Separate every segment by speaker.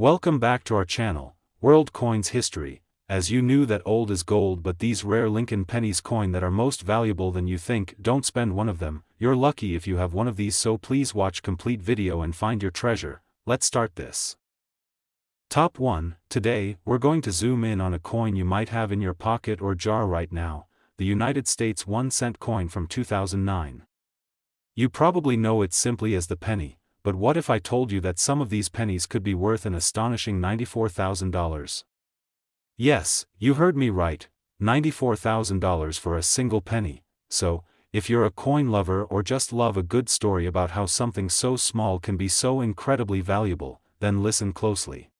Speaker 1: Welcome back to our channel, World Coins History. As you knew that old is gold, but these rare Lincoln pennies coin that are most valuable than you think, don't spend one of them. You're lucky if you have one of these, so please watch complete video and find your treasure. Let's start this. Top 1. Today, we're going to zoom in on a coin you might have in your pocket or jar right now, the United States 1-cent coin from 2009. You probably know it simply as the penny, but what if I told you that some of these pennies could be worth an astonishing $94,000? Yes, you heard me right, $94,000 for a single penny. So, if you're a coin lover or just love a good story about how something so small can be so incredibly valuable, then listen closely.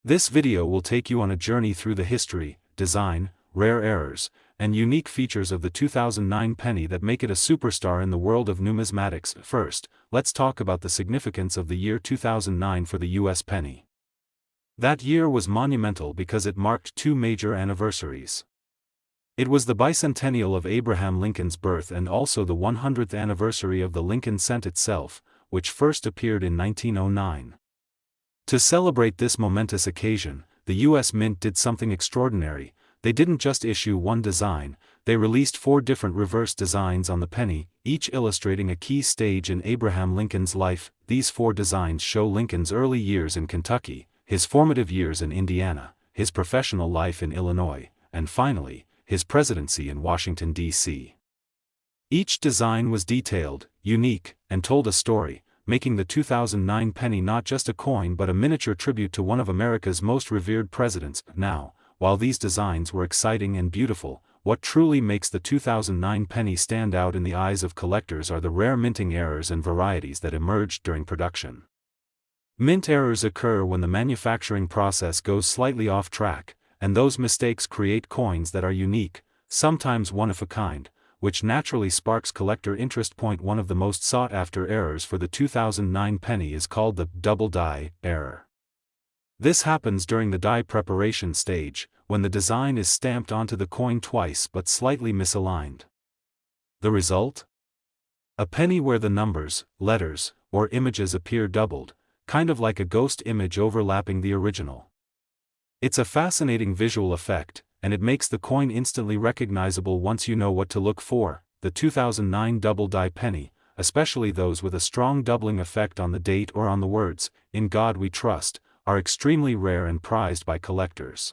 Speaker 1: This video will take you on a journey through the history, design, rare errors, and unique features of the 2009 penny that make it a superstar in the world of numismatics. First, let's talk about the significance of the year 2009 for the US penny. That year was monumental because it marked two major anniversaries. It was the bicentennial of Abraham Lincoln's birth and also the 100th anniversary of the Lincoln cent itself, which first appeared in 1909. To celebrate this momentous occasion, the US Mint did something extraordinary. They didn't just issue one design, they released 4 different reverse designs on the penny, each illustrating a key stage in Abraham Lincoln's life. These 4 designs show Lincoln's early years in Kentucky, his formative years in Indiana, his professional life in Illinois, and finally, his presidency in Washington, D.C. Each design was detailed, unique, and told a story, making the 2009 penny not just a coin but a miniature tribute to one of America's most revered presidents. Now, while these designs were exciting and beautiful, what truly makes the 2009 penny stand out in the eyes of collectors are the rare minting errors and varieties that emerged during production. Mint errors occur when the manufacturing process goes slightly off track, and those mistakes create coins that are unique, sometimes one of a kind, which naturally sparks collector interest. One of the most sought-after errors for the 2009 penny is called the double die error. This happens during the die preparation stage, when the design is stamped onto the coin twice but slightly misaligned. The result? A penny where the numbers, letters, or images appear doubled, kind of like a ghost image overlapping the original. It's a fascinating visual effect, and it makes the coin instantly recognizable once you know what to look for. The 2009 double die penny, especially those with a strong doubling effect on the date or on the words, "In God We Trust," are extremely rare and prized by collectors.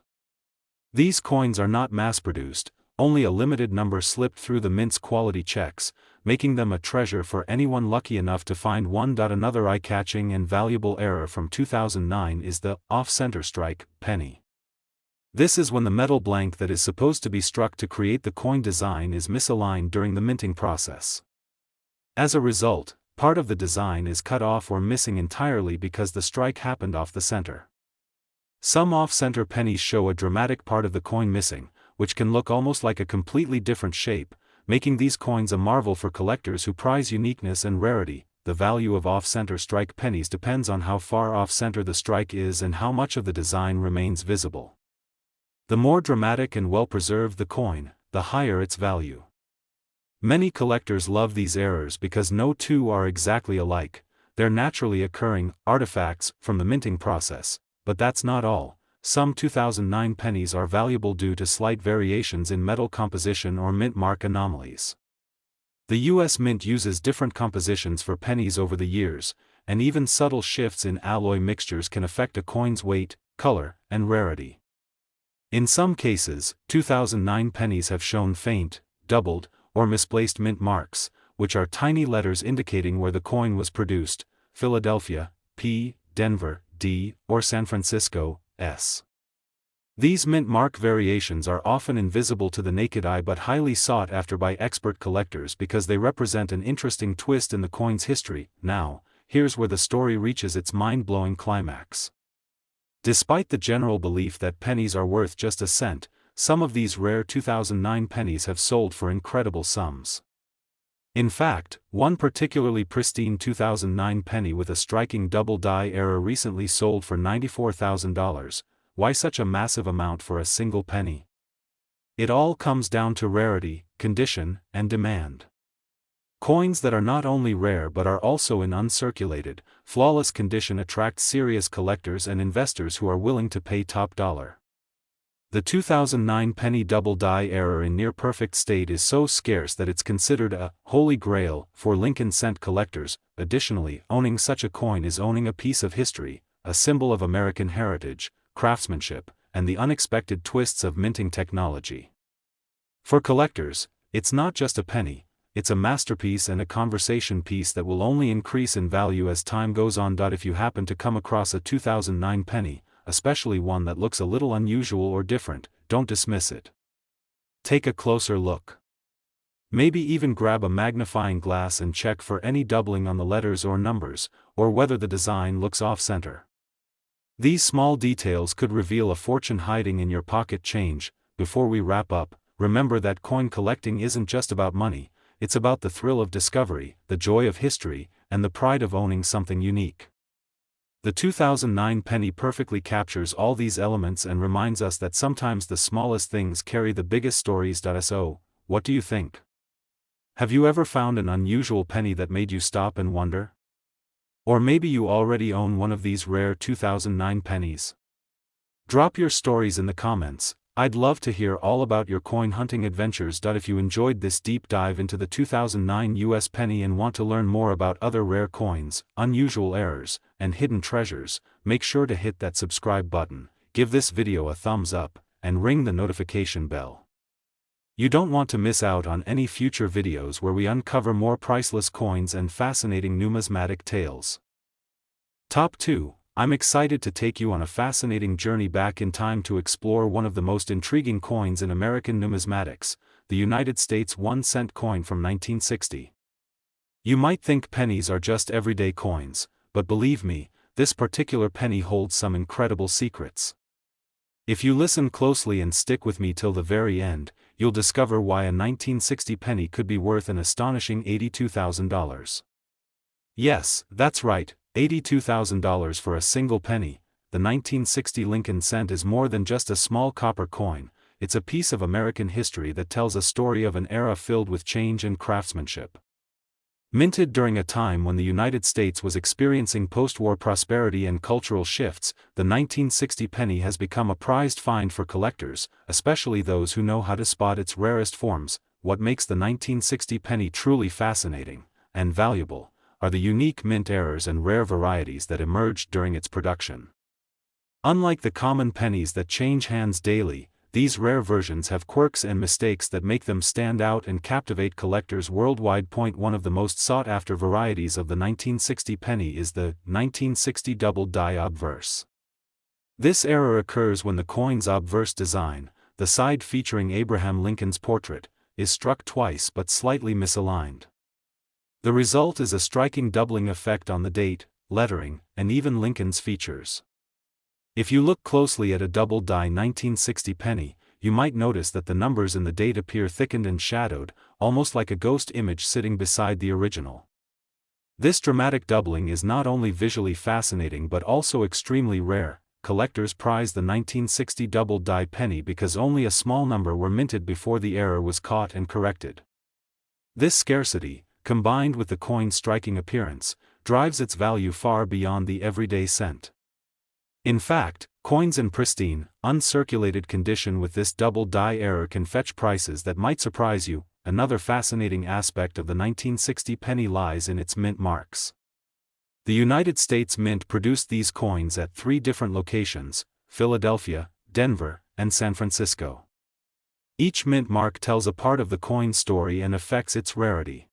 Speaker 1: These coins are not mass-produced, only a limited number slipped through the mint's quality checks, making them a treasure for anyone lucky enough to find one. Another eye-catching and valuable error from 2009 is the off-center strike penny. This is when the metal blank that is supposed to be struck to create the coin design is misaligned during the minting process. As a result, part of the design is cut off or missing entirely because the strike happened off the center. Some off-center pennies show a dramatic part of the coin missing, which can look almost like a completely different shape, making these coins a marvel for collectors who prize uniqueness and rarity. The value of off-center strike pennies depends on how far off-center the strike is and how much of the design remains visible. The more dramatic and well-preserved the coin, the higher its value. Many collectors love these errors because no two are exactly alike. They're naturally occurring artifacts from the minting process, but that's not all. Some 2009 pennies are valuable due to slight variations in metal composition or mint mark anomalies. The US Mint uses different compositions for pennies over the years, and even subtle shifts in alloy mixtures can affect a coin's weight, color, and rarity. In some cases, 2009 pennies have shown faint, doubled, or misplaced mint marks, which are tiny letters indicating where the coin was produced: Philadelphia, P, Denver, D, or San Francisco, S. These mint mark variations are often invisible to the naked eye but highly sought after by expert collectors because they represent an interesting twist in the coin's history. Now, here's where the story reaches its mind-blowing climax. Despite the general belief that pennies are worth just a cent, some of these rare 2009 pennies have sold for incredible sums. In fact, one particularly pristine 2009 penny with a striking double die error recently sold for $94,000. Why such a massive amount for a single penny? It all comes down to rarity, condition, and demand. Coins that are not only rare but are also in uncirculated, flawless condition attract serious collectors and investors who are willing to pay top dollar. The 2009 penny double die error in near-perfect state is so scarce that it's considered a holy grail for Lincoln cent collectors. Additionally, owning such a coin is owning a piece of history, a symbol of American heritage, craftsmanship, and the unexpected twists of minting technology. For collectors, it's not just a penny, it's a masterpiece and a conversation piece that will only increase in value as time goes on. If you happen to come across a 2009 penny, especially one that looks a little unusual or different, don't dismiss it. Take a closer look. Maybe even grab a magnifying glass and check for any doubling on the letters or numbers, or whether the design looks off-center. These small details could reveal a fortune hiding in your pocket change. Before we wrap up, remember that coin collecting isn't just about money, it's about the thrill of discovery, the joy of history, and the pride of owning something unique. The 2009 penny perfectly captures all these elements and reminds us that sometimes the smallest things carry the biggest stories. So, what do you think? Have you ever found an unusual penny that made you stop and wonder? Or maybe you already own one of these rare 2009 pennies. Drop your stories in the comments. I'd love to hear all about your coin hunting adventures. If you enjoyed this deep dive into the 2009 US penny and want to learn more about other rare coins, unusual errors, and hidden treasures, make sure to hit that subscribe button, give this video a thumbs up, and ring the notification bell. You don't want to miss out on any future videos where we uncover more priceless coins and fascinating numismatic tales. Top 2. I'm excited to take you on a fascinating journey back in time to explore one of the most intriguing coins in American numismatics, the United States 1-cent coin from 1960. You might think pennies are just everyday coins, but believe me, this particular penny holds some incredible secrets. If you listen closely and stick with me till the very end, you'll discover why a 1960 penny could be worth an astonishing $82,000. Yes, that's right. $82,000 for a single penny. The 1960 Lincoln cent is more than just a small copper coin, it's a piece of American history that tells a story of an era filled with change and craftsmanship. Minted during a time when the United States was experiencing post-war prosperity and cultural shifts, the 1960 penny has become a prized find for collectors, especially those who know how to spot its rarest forms. What makes the 1960 penny truly fascinating and valuable are the unique mint errors and rare varieties that emerged during its production. Unlike the common pennies that change hands daily, these rare versions have quirks and mistakes that make them stand out and captivate collectors worldwide. One of the most sought-after varieties of the 1960 penny is the 1960 double die obverse. This error occurs when the coin's obverse design, the side featuring Abraham Lincoln's portrait, is struck twice but slightly misaligned. The result is a striking doubling effect on the date, lettering, and even Lincoln's features. If you look closely at a double die 1960 penny, you might notice that the numbers in the date appear thickened and shadowed, almost like a ghost image sitting beside the original. This dramatic doubling is not only visually fascinating but also extremely rare. Collectors prize the 1960 double die penny because only a small number were minted before the error was caught and corrected. This scarcity, combined with the coin's striking appearance, drives its value far beyond the everyday cent. In fact, coins in pristine, uncirculated condition with this double die error can fetch prices that might surprise you. Another fascinating aspect of the 1960 penny lies in its mint marks. The United States Mint produced these coins at 3 different locations: Philadelphia, Denver, and San Francisco. Each mint mark tells a part of the coin's story and affects its rarity.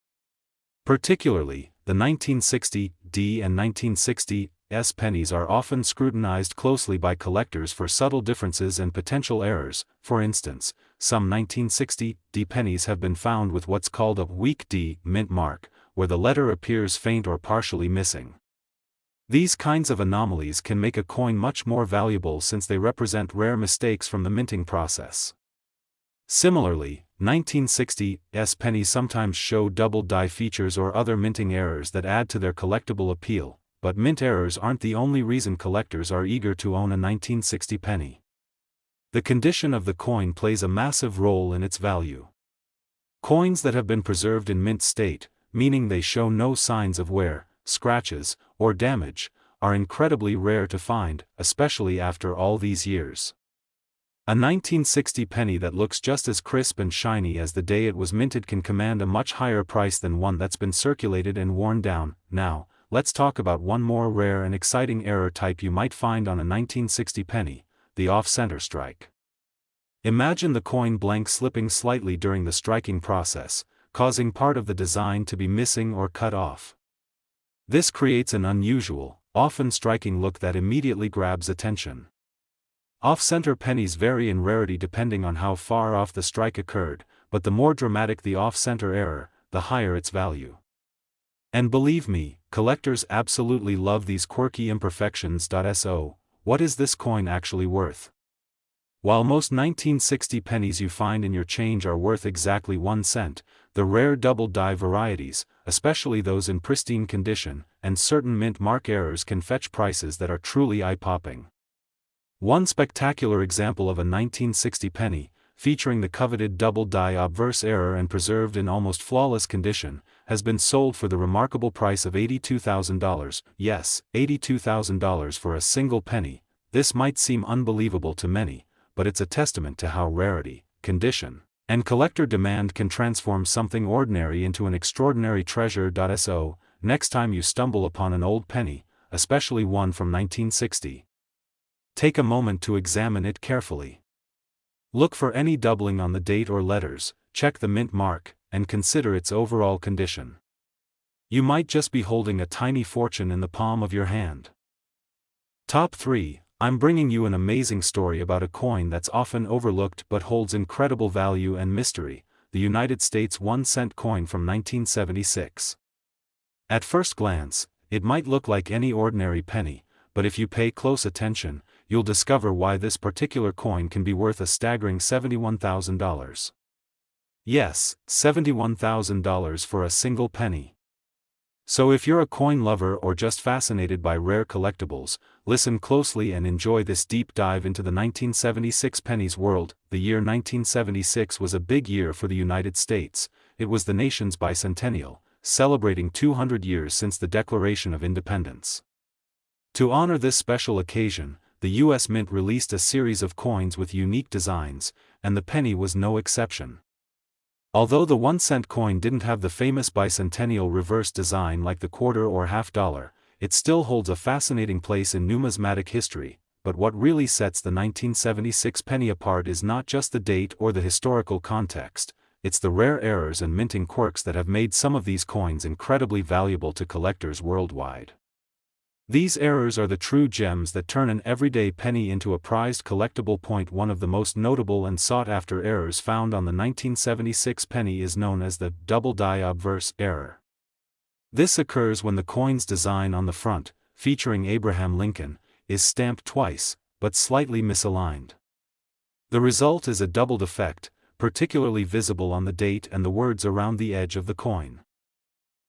Speaker 1: Particularly, the 1960 D and 1960 S pennies are often scrutinized closely by collectors for subtle differences and potential errors. For instance, some 1960 D pennies have been found with what's called a weak D mint mark, where the letter appears faint or partially missing. These kinds of anomalies can make a coin much more valuable since they represent rare mistakes from the minting process. Similarly, 1960 S pennies sometimes show double die features or other minting errors that add to their collectible appeal, but mint errors aren't the only reason collectors are eager to own a 1960 penny. The condition of the coin plays a massive role in its value. Coins that have been preserved in mint state, meaning they show no signs of wear, scratches, or damage, are incredibly rare to find, especially after all these years. A 1960 penny that looks just as crisp and shiny as the day it was minted can command a much higher price than one that's been circulated and worn down. Now, let's talk about one more rare and exciting error type you might find on a 1960 penny, the off-center strike. Imagine the coin blank slipping slightly during the striking process, causing part of the design to be missing or cut off. This creates an unusual, often striking look that immediately grabs attention. Off-center pennies vary in rarity depending on how far off the strike occurred, but the more dramatic the off-center error, the higher its value. And believe me, collectors absolutely love these quirky imperfections. So, what is this coin actually worth? While most 1960 pennies you find in your change are worth exactly 1 cent, the rare double die varieties, especially those in pristine condition, and certain mint mark errors can fetch prices that are truly eye-popping. One spectacular example of a 1960 penny, featuring the coveted double die obverse error and preserved in almost flawless condition, has been sold for the remarkable price of $82,000. Yes, $82,000 for a single penny. This might seem unbelievable to many, but it's a testament to how rarity, condition, and collector demand can transform something ordinary into an extraordinary treasure. So, next time you stumble upon an old penny, especially one from 1960, take a moment to examine it carefully. Look for any doubling on the date or letters, check the mint mark, and consider its overall condition. You might just be holding a tiny fortune in the palm of your hand. Top 3. I'm bringing you an amazing story about a coin that's often overlooked but holds incredible value and mystery, the United States 1-cent coin from 1976. At first glance, it might look like any ordinary penny, but if you pay close attention, you'll discover why this particular coin can be worth a staggering $71,000. Yes, $71,000 for a single penny. So if you're a coin lover or just fascinated by rare collectibles, listen closely and enjoy this deep dive into the 1976 pennies world. The year 1976 was a big year for the United States. It was the nation's bicentennial, celebrating 200 years since the Declaration of Independence. To honor this special occasion, the U.S. Mint released a series of coins with unique designs, and the penny was no exception. Although the 1-cent coin didn't have the famous bicentennial reverse design like the quarter or half dollar, it still holds a fascinating place in numismatic history. But what really sets the 1976 penny apart is not just the date or the historical context, it's the rare errors and minting quirks that have made some of these coins incredibly valuable to collectors worldwide. These errors are the true gems that turn an everyday penny into a prized collectible. One of the most notable and sought-after errors found on the 1976 penny is known as the double die obverse error. This occurs when the coin's design on the front, featuring Abraham Lincoln, is stamped twice, but slightly misaligned. The result is a doubled effect, particularly visible on the date and the words around the edge of the coin.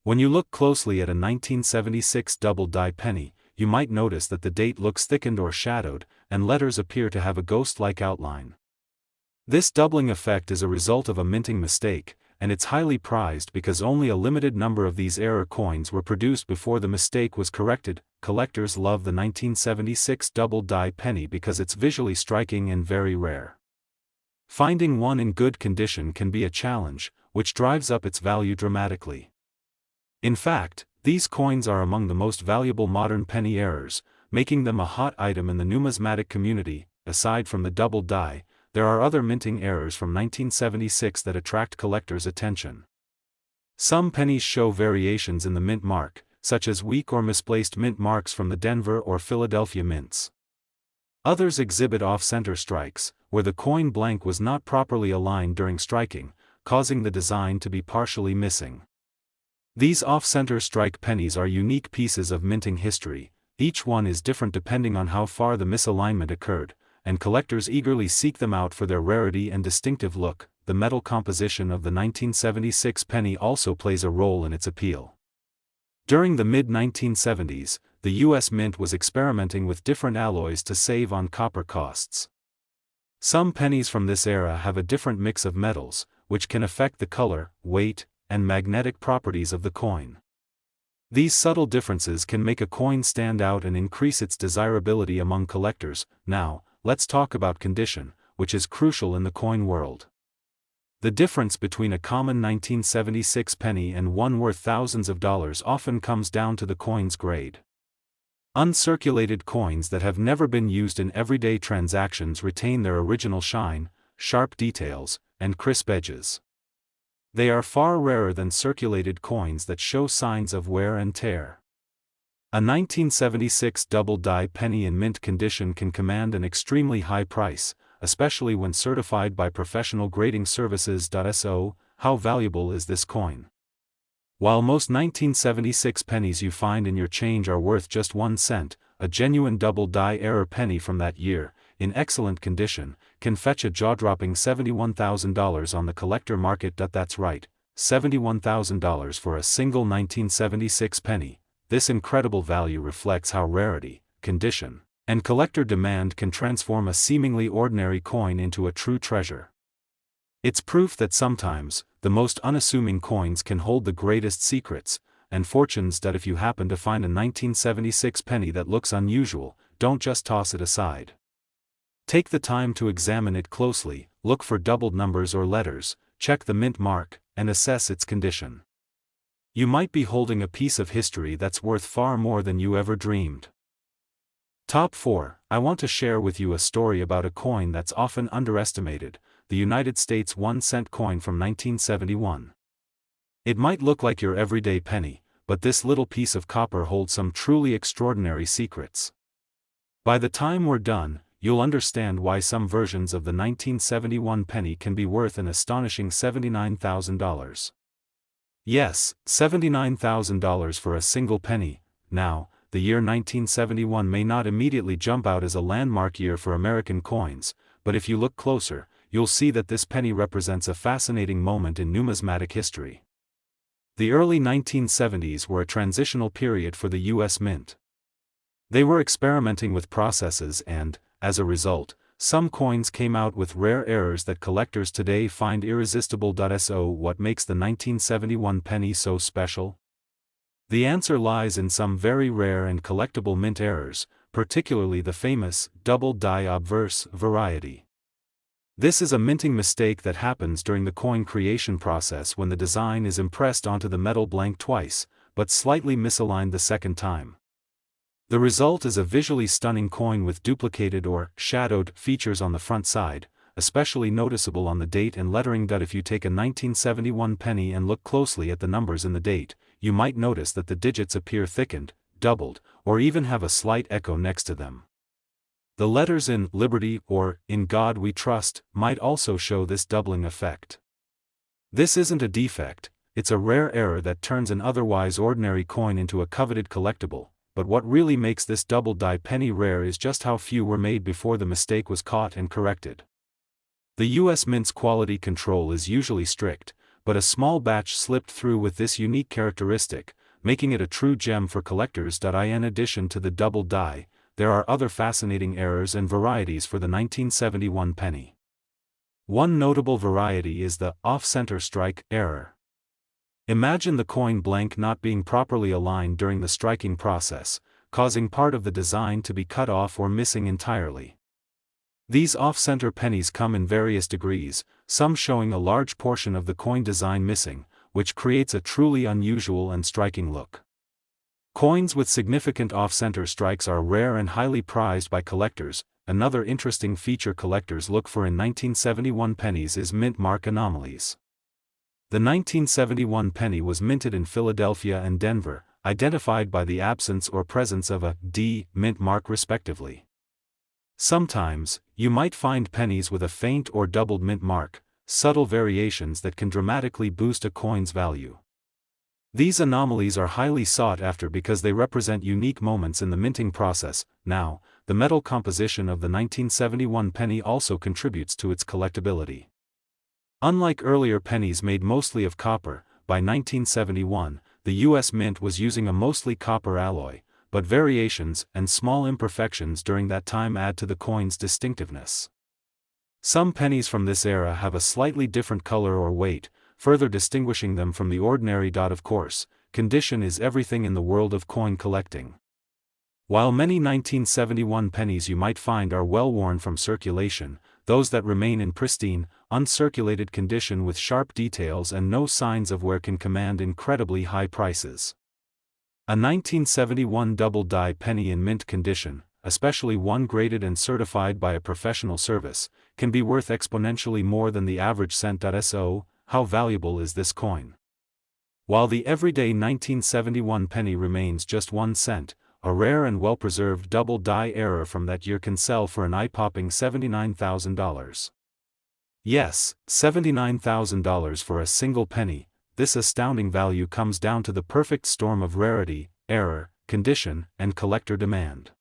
Speaker 1: When you look closely at a 1976 double die penny, you might notice that the date looks thickened or shadowed, and letters appear to have a ghost-like outline. This doubling effect is a result of a minting mistake, and it's highly prized because only a limited number of these error coins were produced before the mistake was corrected. Collectors love the 1976 double die penny because it's visually striking and very rare. Finding one in good condition can be a challenge, which drives up its value dramatically. In fact, these coins are among the most valuable modern penny errors, making them a hot item in the numismatic community. Aside from the double die, there are other minting errors from 1976 that attract collectors' attention. Some pennies show variations in the mint mark, such as weak or misplaced mint marks from the Denver or Philadelphia mints. Others exhibit off-center strikes, where the coin blank was not properly aligned during striking, causing the design to be partially missing. These off-center strike pennies are unique pieces of minting history. Each one is different depending on how far the misalignment occurred, and collectors eagerly seek them out for their rarity and distinctive look. The metal composition of the 1976 penny also plays a role in its appeal. During the mid-1970s, the U.S. Mint was experimenting with different alloys to save on copper costs. Some pennies from this era have a different mix of metals, which can affect the color, weight, and magnetic properties of the coin. These subtle differences can make a coin stand out and increase its desirability among collectors. Now, let's talk about condition, which is crucial in the coin world. The difference between a common 1976 penny and one worth thousands of dollars often comes down to the coin's grade. Uncirculated coins that have never been used in everyday transactions retain their original shine, sharp details, and crisp edges. They are far rarer than circulated coins that show signs of wear and tear. A 1976 double-die penny in mint condition can command an extremely high price, especially when certified by professional grading services. So, how valuable is this coin? While most 1976 pennies you find in your change are worth just 1 cent, a genuine double-die error penny from that year, in excellent condition, can fetch a jaw-dropping $71,000 on the collector market. That's right, $71,000 for a single 1976 penny. This incredible value reflects how rarity, condition, and collector demand can transform a seemingly ordinary coin into a true treasure. It's proof that sometimes, the most unassuming coins can hold the greatest secrets and fortunes. If you happen to find a 1976 penny that looks unusual, don't just toss it aside. Take the time to examine it closely, look for doubled numbers or letters, check the mint mark, and assess its condition. You might be holding a piece of history that's worth far more than you ever dreamed. Top 4. I want to share with you a story about a coin that's often underestimated, the United States 1-cent coin from 1971. It might look like your everyday penny, but this little piece of copper holds some truly extraordinary secrets. By the time we're done, you'll understand why some versions of the 1971 penny can be worth an astonishing $79,000. Yes, $79,000 for a single penny. Now, the year 1971 may not immediately jump out as a landmark year for American coins, but if you look closer, you'll see that this penny represents a fascinating moment in numismatic history. The early 1970s were a transitional period for the U.S. Mint. They were experimenting with processes and, as a result, some coins came out with rare errors that collectors today find irresistible. So, what makes the 1971 penny so special? The answer lies in some very rare and collectible mint errors, particularly the famous double-die obverse variety. This is a minting mistake that happens during the coin creation process when the design is impressed onto the metal blank twice, but slightly misaligned the second time. The result is a visually stunning coin with duplicated or shadowed features on the front side, especially noticeable on the date and lettering. If you take a 1971 penny and look closely at the numbers in the date, you might notice that the digits appear thickened, doubled, or even have a slight echo next to them. The letters in Liberty or In God We Trust might also show this doubling effect. This isn't a defect, it's a rare error that turns an otherwise ordinary coin into a coveted collectible. But what really makes this double-die penny rare is just how few were made before the mistake was caught and corrected. The U.S. Mint's quality control is usually strict, but a small batch slipped through with this unique characteristic, making it a true gem for collectors. In addition to the double-die, there are other fascinating errors and varieties for the 1971 penny. One notable variety is the off-center strike error. Imagine the coin blank not being properly aligned during the striking process, causing part of the design to be cut off or missing entirely. These off-center pennies come in various degrees, some showing a large portion of the coin design missing, which creates a truly unusual and striking look. Coins with significant off-center strikes are rare and highly prized by collectors. Another interesting feature collectors look for in 1971 pennies is mint mark anomalies. The 1971 penny was minted in Philadelphia and Denver, identified by the absence or presence of a D mint mark respectively. Sometimes, you might find pennies with a faint or doubled mint mark, subtle variations that can dramatically boost a coin's value. These anomalies are highly sought after because they represent unique moments in the minting process. Now, the metal composition of the 1971 penny also contributes to its collectability. Unlike earlier pennies made mostly of copper, by 1971, the U.S. Mint was using a mostly copper alloy, but variations and small imperfections during that time add to the coin's distinctiveness. Some pennies from this era have a slightly different color or weight, further distinguishing them from the ordinary. Of course, condition is everything in the world of coin collecting. While many 1971 pennies you might find are well worn from circulation, those that remain in pristine, uncirculated condition with sharp details and no signs of wear can command incredibly high prices. A 1971 double-die penny in mint condition, especially one graded and certified by a professional service, can be worth exponentially more than the average cent. So, how valuable is this coin? While the everyday 1971 penny remains just 1 cent, a rare and well-preserved double-die error from that year can sell for an eye-popping $79,000. Yes, $79,000 for a single penny. This astounding value comes down to the perfect storm of rarity, error, condition, and collector demand.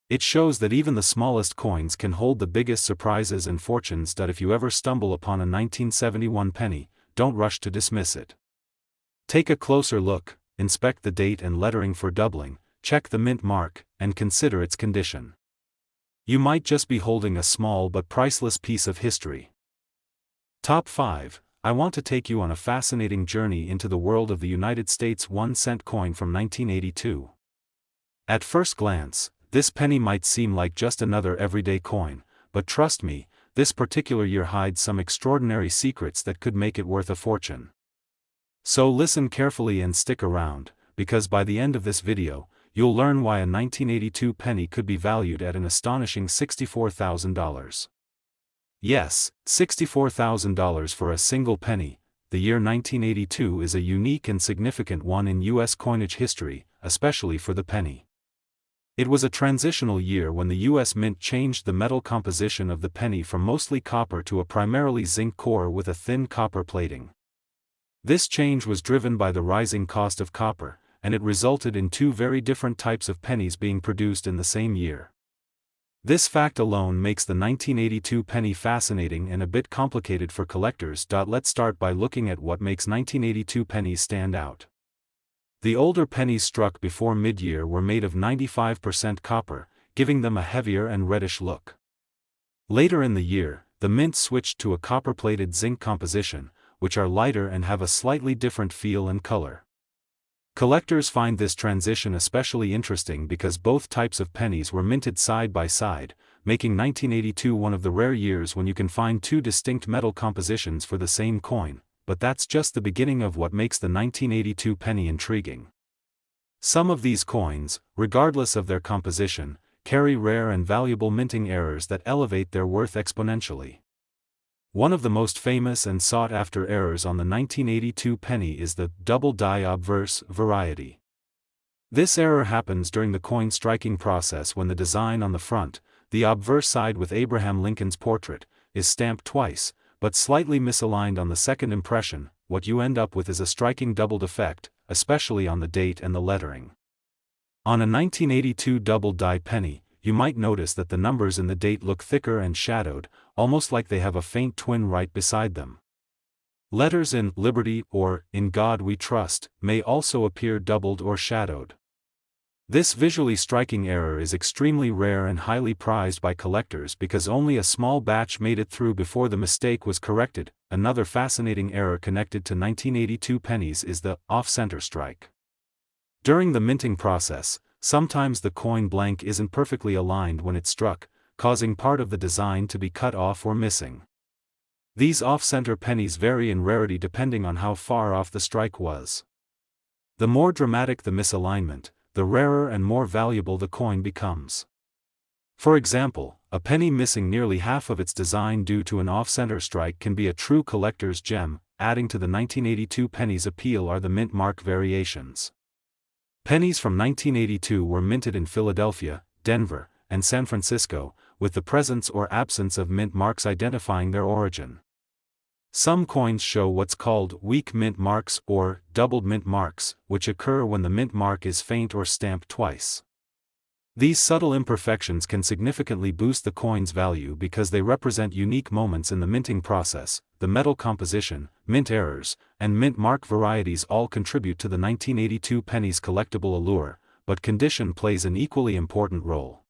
Speaker 1: It shows that even the smallest coins can hold the biggest surprises and fortunes. If you ever stumble upon a 1971 penny, don't rush to dismiss it. Take a closer look, inspect the date and lettering for doubling, check the mint mark, and consider its condition. You might just be holding a small but priceless piece of history. Top 5. I want to take you on a fascinating journey into the world of the United States 1-cent coin from 1982. At first glance, this penny might seem like just another everyday coin, but trust me, this particular year hides some extraordinary secrets that could make it worth a fortune. So listen carefully and stick around, because by the end of this video, you'll learn why a 1982 penny could be valued at an astonishing $64,000. Yes, $64,000 for a single penny. The year 1982 is a unique and significant one in U.S. coinage history, especially for the penny. It was a transitional year when the U.S. Mint changed the metal composition of the penny from mostly copper to a primarily zinc core with a thin copper plating. This change was driven by the rising cost of copper, and it resulted in 2 very different types of pennies being produced in the same year. This fact alone makes the 1982 penny fascinating and a bit complicated for collectors. Let's start by looking at what makes 1982 pennies stand out. The older pennies struck before mid-year were made of 95% copper, giving them a heavier and reddish look. Later in the year, the mint switched to a copper-plated zinc composition, which are lighter and have a slightly different feel and color. Collectors find this transition especially interesting because both types of pennies were minted side by side, making 1982 one of the rare years when you can find 2 distinct metal compositions for the same coin, but that's just the beginning of what makes the 1982 penny intriguing. Some of these coins, regardless of their composition, carry rare and valuable minting errors that elevate their worth exponentially. One of the most famous and sought-after errors on the 1982 penny is the double-die obverse variety. This error happens during the coin striking process when the design on the front, the obverse side with Abraham Lincoln's portrait, is stamped twice, but slightly misaligned on the second impression. What you end up with is a striking doubled effect, especially on the date and the lettering. On a 1982 double-die penny, you might notice that the numbers in the date look thicker and shadowed, almost like they have a faint twin right beside them. Letters in Liberty or In God We Trust may also appear doubled or shadowed. This visually striking error is extremely rare and highly prized by collectors because only a small batch made it through before the mistake was corrected. Another fascinating error connected to 1982 pennies is the off-center strike. During the minting process, sometimes the coin blank isn't perfectly aligned when it's struck, causing part of the design to be cut off or missing. These off-center pennies vary in rarity depending on how far off the strike was. The more dramatic the misalignment, the rarer and more valuable the coin becomes. For example, a penny missing nearly half of its design due to an off-center strike can be a true collector's gem. Adding to the 1982 penny's appeal are the mint mark variations. Pennies from 1982 were minted in Philadelphia, Denver, and San Francisco, with the presence or absence of mint marks identifying their origin. Some coins show what's called weak mint marks or doubled mint marks, which occur when the mint mark is faint or stamped twice. These subtle imperfections can significantly boost the coin's value because they represent unique moments in the minting process. The metal composition, mint errors, and mint mark varieties all contribute to the 1982 penny's collectible allure, but condition plays an equally important role.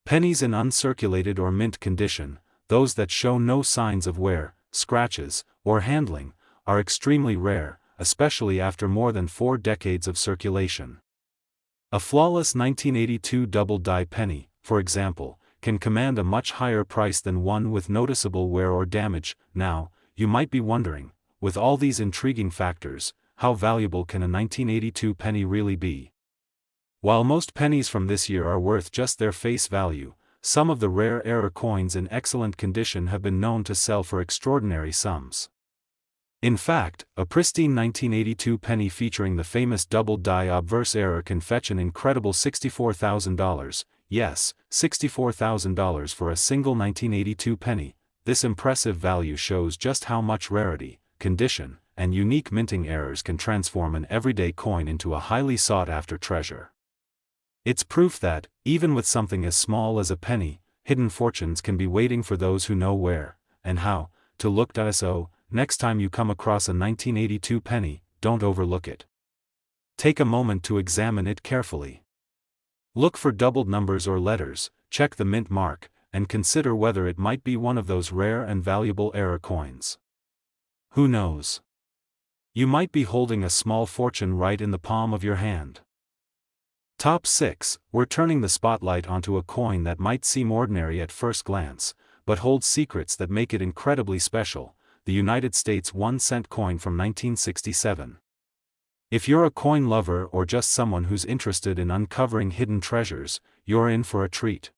Speaker 1: Pennies in uncirculated or mint condition, those that show no signs of wear, scratches, or handling, are extremely rare, especially after more than 4 decades of circulation. A flawless 1982 double-die penny, for example, can command a much higher price than one with noticeable wear or damage. Now, you might be wondering, with all these intriguing factors, how valuable can a 1982 penny really be? While most pennies from this year are worth just their face value, some of the rare error coins in excellent condition have been known to sell for extraordinary sums. In fact, a pristine 1982 penny featuring the famous double-die obverse error can fetch an incredible $64,000, yes, $64,000 for a single 1982 penny. This impressive value shows just how much rarity, condition, and unique minting errors can transform an everyday coin into a highly sought-after treasure. It's proof that, even with something as small as a penny, hidden fortunes can be waiting for those who know where, and how, to look. So, next time you come across a 1982 penny, don't overlook it. Take a moment to examine it carefully. Look for doubled numbers or letters, check the mint mark, and consider whether it might be one of those rare and valuable error coins. Who knows? You might be holding a small fortune right in the palm of your hand. Top 6. We're turning the spotlight onto a coin that might seem ordinary at first glance, but holds secrets that make it incredibly special: the United States 1-cent coin from 1967. If you're a coin lover or just someone who's interested in uncovering hidden treasures, you're in for a treat.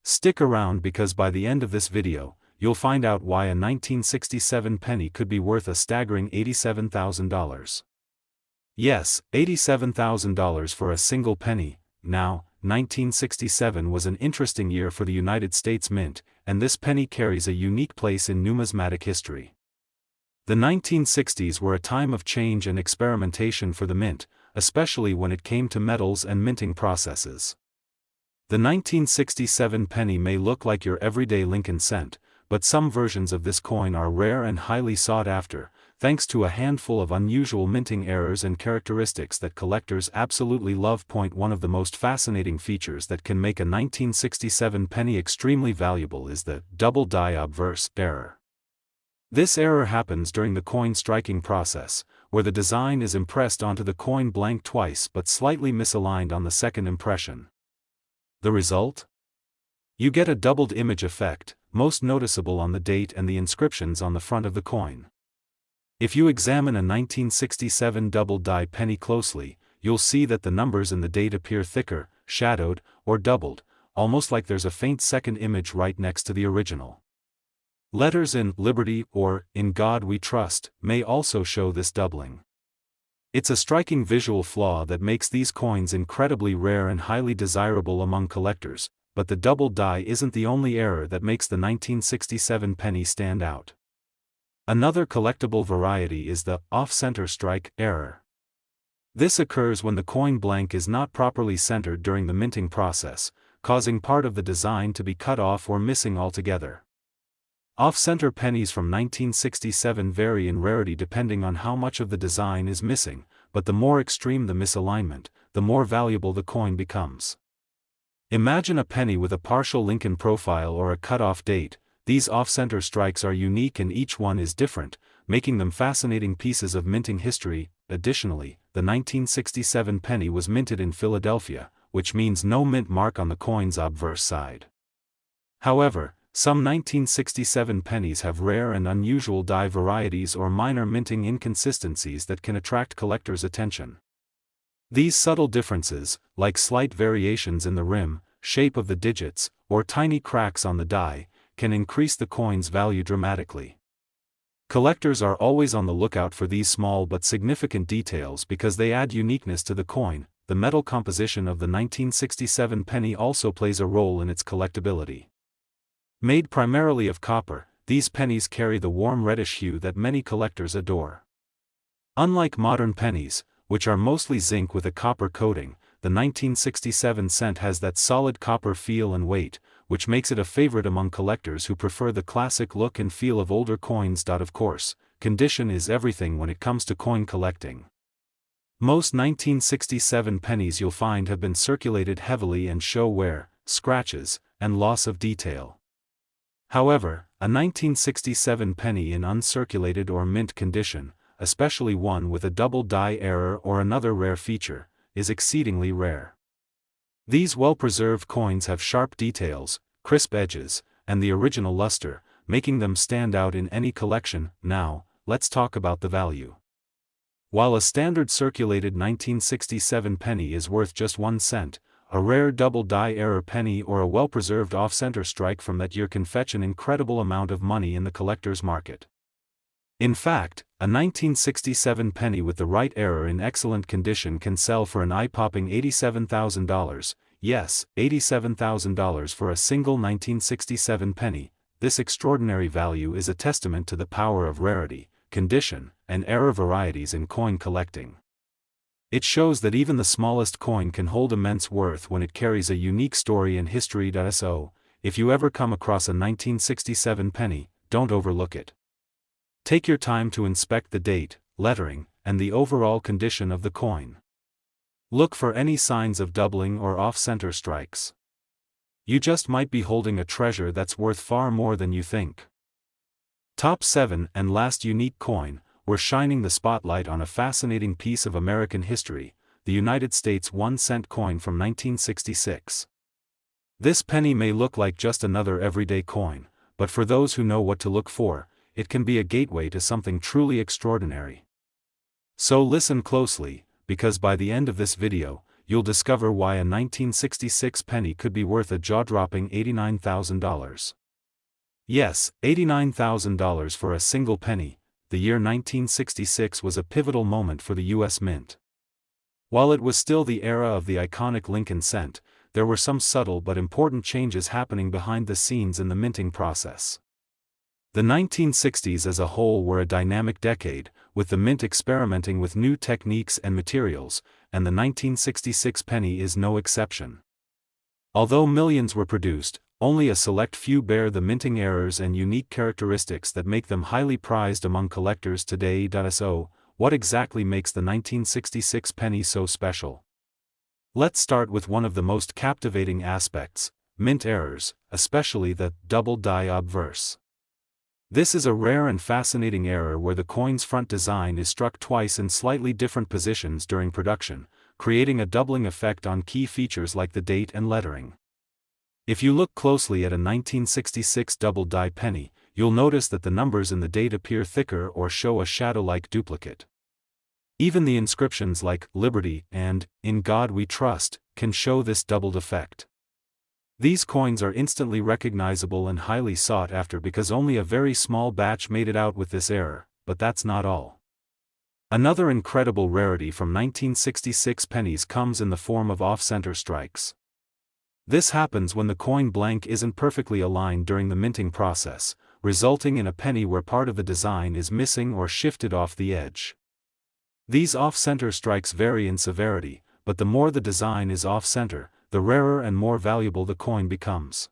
Speaker 1: Stick around because by the end of this video, you'll find out why a 1967 penny could be worth a staggering $87,000. Yes, $87,000 for a single penny. Now, 1967 was an interesting year for the United States Mint, and this penny carries a unique place in numismatic history. The 1960s were a time of change and experimentation for the mint, especially when it came to metals and minting processes. The 1967 penny may look like your everyday Lincoln cent, but some versions of this coin are rare and highly sought after, thanks to a handful of unusual minting errors and characteristics that collectors absolutely love. One of the most fascinating features that can make a 1967 penny extremely valuable is the double-die obverse error. This error happens during the coin striking process, where the design is impressed onto the coin blank twice but slightly misaligned on the second impression. The result? You get a doubled image effect, most noticeable on the date and the inscriptions on the front of the coin. If you examine a 1967 double-die penny closely, you'll see that the numbers in the date appear thicker, shadowed, or doubled, almost like there's a faint second image right next to the original. Letters in Liberty or In God We Trust may also show this doubling. It's a striking visual flaw that makes these coins incredibly rare and highly desirable among collectors, but the double die isn't the only error that makes the 1967 penny stand out. Another collectible variety is the off-center strike error. This occurs when the coin blank is not properly centered during the minting process, causing part of the design to be cut off or missing altogether. Off-center pennies from 1967 vary in rarity depending on how much of the design is missing, but the more extreme the misalignment, the more valuable the coin becomes. Imagine a penny with a partial Lincoln profile or a cut-off date. These off-center strikes are unique and each one is different, making them fascinating pieces of minting history. Additionally, the 1967 penny was minted in Philadelphia, which means no mint mark on the coin's obverse side. However, some 1967 pennies have rare and unusual die varieties or minor minting inconsistencies that can attract collectors' attention. These subtle differences, like slight variations in the rim, shape of the digits, or tiny cracks on the die, can increase the coin's value dramatically. Collectors are always on the lookout for these small but significant details because they add uniqueness to the coin. The metal composition of the 1967 penny also plays a role in its collectability. Made primarily of copper, these pennies carry the warm reddish hue that many collectors adore. Unlike modern pennies, which are mostly zinc with a copper coating, the 1967 cent has that solid copper feel and weight, which makes it a favorite among collectors who prefer the classic look and feel of older coins. Of course, condition is everything when it comes to coin collecting. Most 1967 pennies you'll find have been circulated heavily and show wear, scratches, and loss of detail. However, a 1967 penny in uncirculated or mint condition, especially one with a double die error or another rare feature, is exceedingly rare. These well-preserved coins have sharp details, crisp edges, and the original luster, making them stand out in any collection. Now, let's talk about the value. While a standard circulated 1967 penny is worth just 1 cent, a rare double die error penny or a well-preserved off-center strike from that year can fetch an incredible amount of money in the collector's market. In fact, a 1967 penny with the right error in excellent condition can sell for an eye-popping $87,000, yes, $87,000 for a single 1967 penny. This extraordinary value is a testament to the power of rarity, condition, and error varieties in coin collecting. It shows that even the smallest coin can hold immense worth when it carries a unique story and history. So, if you ever come across a 1967 penny, don't overlook it. Take your time to inspect the date, lettering, and the overall condition of the coin. Look for any signs of doubling or off-center strikes. You just might be holding a treasure that's worth far more than you think. Top 7 and last unique coin. We're shining the spotlight on a fascinating piece of American history, the United States 1-cent coin from 1966. This penny may look like just another everyday coin, but for those who know what to look for, it can be a gateway to something truly extraordinary. So listen closely, because by the end of this video, you'll discover why a 1966 penny could be worth a jaw-dropping $89,000. Yes, $89,000 for a single penny. The year 1966 was a pivotal moment for the U.S. Mint. While it was still the era of the iconic Lincoln cent, there were some subtle but important changes happening behind the scenes in the minting process. The 1960s as a whole were a dynamic decade, with the mint experimenting with new techniques and materials, and the 1966 penny is no exception. Although millions were produced, only a select few bear the minting errors and unique characteristics that make them highly prized among collectors today. So, what exactly makes the 1966 penny so special? Let's start with one of the most captivating aspects: mint errors, especially the double die obverse. This is a rare and fascinating error where the coin's front design is struck twice in slightly different positions during production, creating a doubling effect on key features like the date and lettering. If you look closely at a 1966 double die penny, you'll notice that the numbers in the date appear thicker or show a shadow-like duplicate. Even the inscriptions like "Liberty" and "In God We Trust" can show this doubled effect. These coins are instantly recognizable and highly sought after because only a very small batch made it out with this error, but that's not all. Another incredible rarity from 1966 pennies comes in the form of off-center strikes. This happens when the coin blank isn't perfectly aligned during the minting process, resulting in a penny where part of the design is missing or shifted off the edge. These off-center strikes vary in severity, but the more the design is off-center, the rarer and more valuable the coin becomes.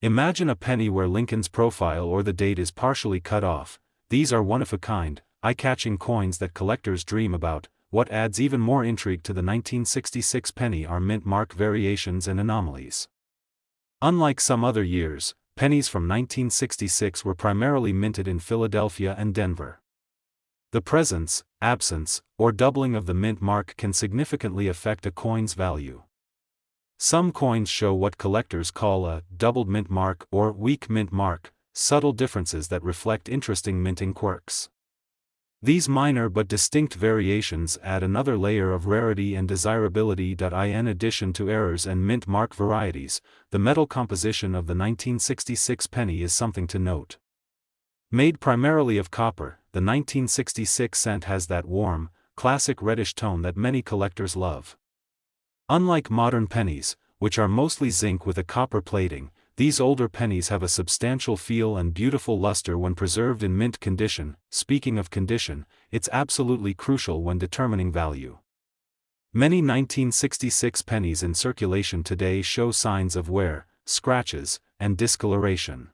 Speaker 1: Imagine a penny where Lincoln's profile or the date is partially cut off. These are one-of-a-kind, eye-catching coins that collectors dream about. What adds even more intrigue to the 1966 penny are mint mark variations and anomalies. Unlike some other years, pennies from 1966 were primarily minted in Philadelphia and Denver. The presence, absence, or doubling of the mint mark can significantly affect a coin's value. Some coins show what collectors call a doubled mint mark or weak mint mark, subtle differences that reflect interesting minting quirks. These minor but distinct variations add another layer of rarity and desirability. In addition to errors and mint mark varieties, the metal composition of the 1966 penny is something to note. Made primarily of copper, the 1966 cent has that warm, classic reddish tone that many collectors love. Unlike modern pennies, which are mostly zinc with a copper plating, these older pennies have a substantial feel and beautiful luster when preserved in mint condition. Speaking of condition, it's absolutely crucial when determining value. Many 1966 pennies in circulation today show signs of wear, scratches, and discoloration.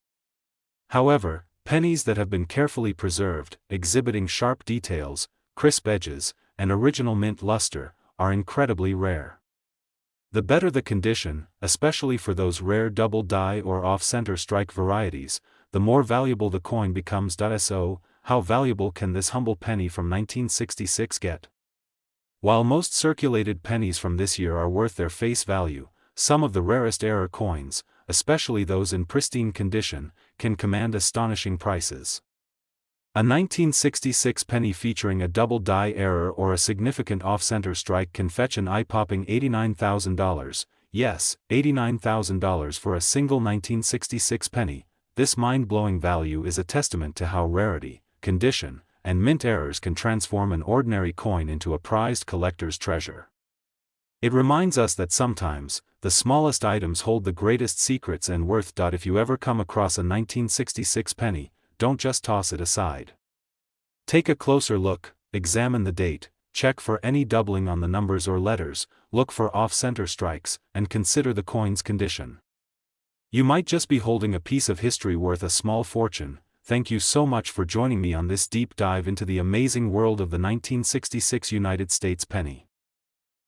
Speaker 1: However, pennies that have been carefully preserved, exhibiting sharp details, crisp edges, and original mint luster, are incredibly rare. The better the condition, especially for those rare double die or off-center strike varieties, the more valuable the coin becomes. So, how valuable can this humble penny from 1966 get? While most circulated pennies from this year are worth their face value, some of the rarest error coins, especially those in pristine condition, can command astonishing prices. A 1966 penny featuring a double die error or a significant off-center strike can fetch an eye-popping $89,000, yes, $89,000 for a single 1966 penny. This mind-blowing value is a testament to how rarity, condition, and mint errors can transform an ordinary coin into a prized collector's treasure. It reminds us that sometimes, the smallest items hold the greatest secrets and worth. If you ever come across a 1966 penny, don't just toss it aside. Take a closer look, examine the date, check for any doubling on the numbers or letters, look for off-center strikes, and consider the coin's condition. You might just be holding a piece of history worth a small fortune. Thank you so much for joining me on this deep dive into the amazing world of the 1966 United States penny.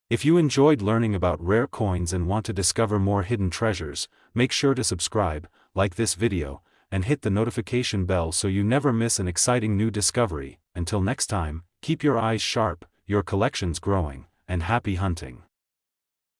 Speaker 1: If you enjoyed learning about rare coins and want to discover more hidden treasures, make sure to subscribe, like this video, and hit the notification bell so you never miss an exciting new discovery. Until next time, keep your eyes sharp, your collections growing, and happy hunting.